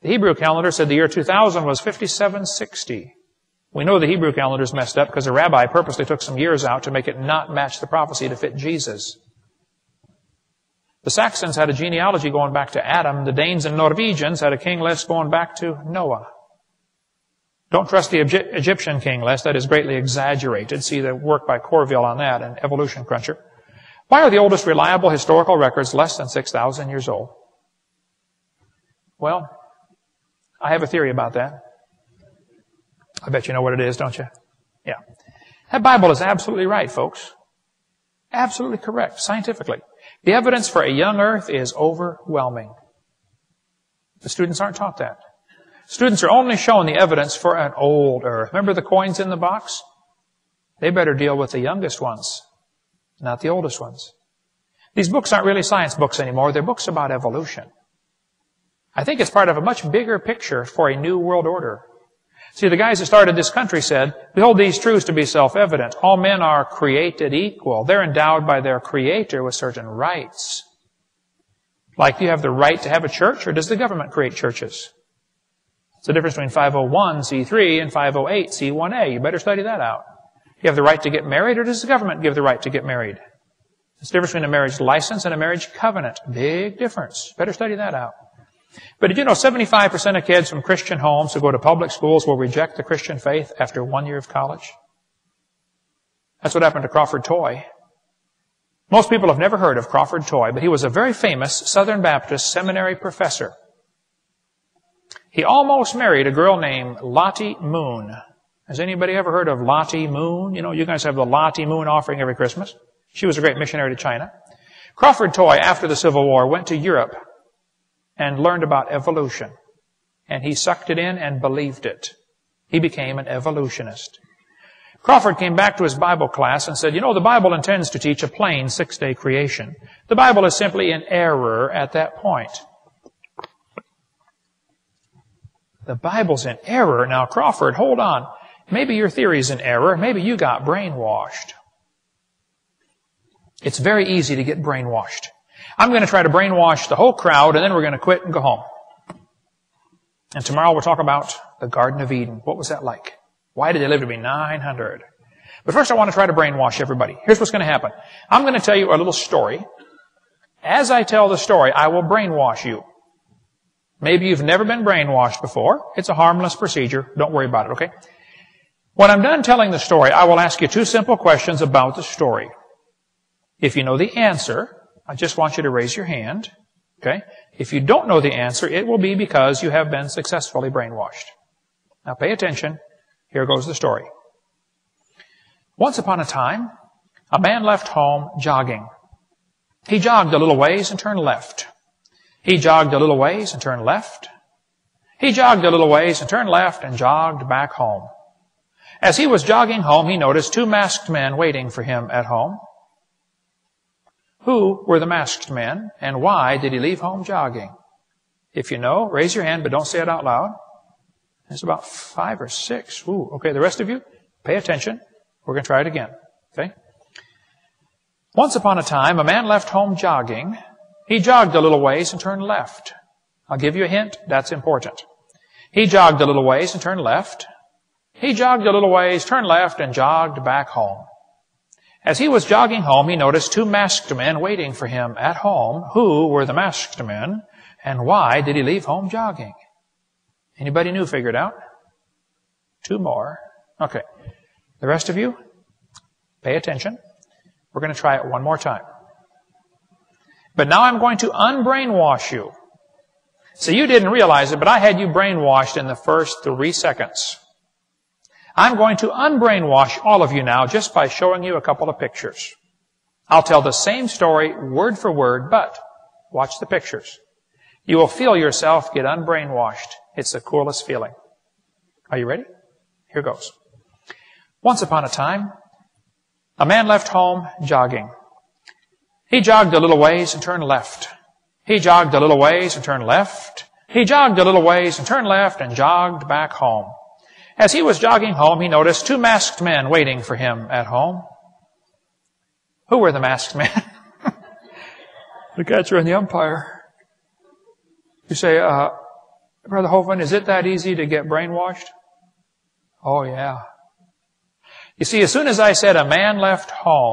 The Hebrew calendar said the year 2000 was 5760. We know the Hebrew calendar is messed up because a rabbi purposely took some years out to make it not match the prophecy to fit Jesus. The Saxons had a genealogy going back to Adam. The Danes and Norwegians had a king list going back to Noah. Don't trust the Egyptian king list. That is greatly exaggerated. See the work by Corville on that and Evolution Cruncher. Why are the oldest reliable historical records less than 6,000 years old? Well, I have a theory about that. I bet you know what it is, don't you? Yeah. That Bible is absolutely right, folks. Absolutely correct, scientifically. The evidence for a young earth is overwhelming. The students aren't taught that. Students are only shown the evidence for an old earth. Remember the coins in the box? They better deal with the youngest ones, not the oldest ones. These books aren't really science books anymore. They're books about evolution. I think it's part of a much bigger picture for a new world order. See, the guys who started this country said, "Behold these truths to be self-evident. All men are created equal. They're endowed by their Creator with certain rights." Like, do you have the right to have a church, or does the government create churches? It's the difference between 501c3 and 508c1a. You better study that out. You have the right to get married, or does the government give the right to get married? It's the difference between a marriage license and a marriage covenant. Big difference. Better study that out. But did you know 75% of kids from Christian homes who go to public schools will reject the Christian faith after 1 year of college? That's what happened to Crawford Toy. Most people have never heard of Crawford Toy, but he was a very famous Southern Baptist seminary professor. He almost married a girl named Lottie Moon. Has anybody ever heard of Lottie Moon? You know, you guys have the Lottie Moon offering every Christmas. She was a great missionary to China. Crawford Toy, after the Civil War, went to Europe and learned about evolution. And he sucked it in and believed it. He became an evolutionist. Crawford came back to his Bible class and said, "You know, the Bible intends to teach a plain 6-day creation. The Bible is simply in error at that point." The Bible's in error? Now, Crawford, hold on. Maybe your theory's in error. Maybe you got brainwashed. It's very easy to get brainwashed. I'm going to try to brainwash the whole crowd, and then we're going to quit and go home. And tomorrow we'll talk about the Garden of Eden. What was that like? Why did they live to be 900? But first I want to try to brainwash everybody. Here's what's going to happen. I'm going to tell you a little story. As I tell the story, I will brainwash you. Maybe you've never been brainwashed before. It's a harmless procedure. Don't worry about it, okay? When I'm done telling the story, I will ask you 2 simple questions about the story. If you know the answer, I just want you to raise your hand, okay? If you don't know the answer, it will be because you have been successfully brainwashed. Now pay attention. Here goes the story. Once upon a time, a man left home jogging. He jogged a little ways and turned left. He jogged a little ways and turned left. He jogged a little ways and turned left and jogged back home. As he was jogging home, he noticed 2 masked men waiting for him at home. Who were the masked men, and why did he leave home jogging? If you know, raise your hand, but don't say it out loud. There's about 5 or 6. Ooh, okay, the rest of you, pay attention. We're going to try it again, okay? Once upon a time, a man left home jogging. He jogged a little ways and turned left. I'll give you a hint. That's important. He jogged a little ways and turned left. He jogged a little ways, turned left, and jogged back home. As he was jogging home, he noticed 2 masked men waiting for him at home. Who were the masked men, and why did he leave home jogging? Anybody new figure it out? 2 more. Okay. The rest of you, pay attention. We're going to try it one more time. But now I'm going to unbrainwash you. So you didn't realize it, but I had you brainwashed in the first 3 seconds. I'm going to unbrainwash all of you now just by showing you a couple of pictures. I'll tell the same story word for word, but watch the pictures. You will feel yourself get unbrainwashed. It's the coolest feeling. Are you ready? Here goes. Once upon a time, a man left home jogging. He jogged a little ways and turned left. He jogged a little ways and turned left. He jogged a little ways and turned left and jogged back home. As he was jogging home, he noticed 2 masked men waiting for him at home. Who were the masked men? The catcher and the umpire. You say, Brother Hovind, is it that easy to get brainwashed? Oh, yeah. You see, as soon as I said a man left home,